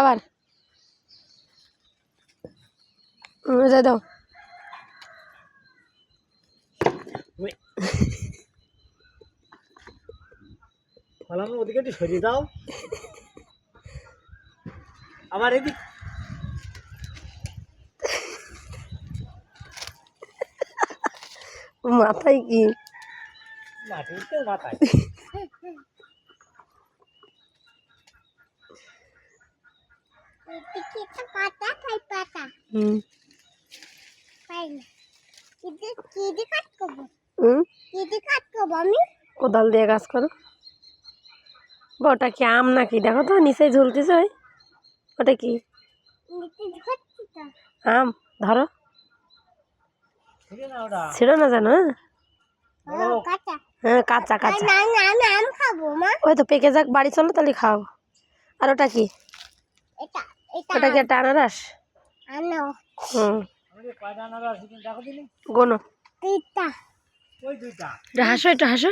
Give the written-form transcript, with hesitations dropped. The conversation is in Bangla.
আবার যাই দাও। ওদিকে একটু সরিয়ে দাও। আবার এদিক মাথায় কি মাটিতে মাথায় কোদাল দিয়ে কাজ করো। ওটা কি আম নাকি? দেখো তো নিচে ঝুলতেছে। ওটা কি আম? ধরো, ছিড়ো না জানো। হ্যাঁ কাঁচা কাঁচা। ওই তো পেকে যাক, বাড়ি চলো তাহলে খাও। আর ওটা কি? ওটা কি একটা আনারস? গোনো। হাসো, একটু হাসো।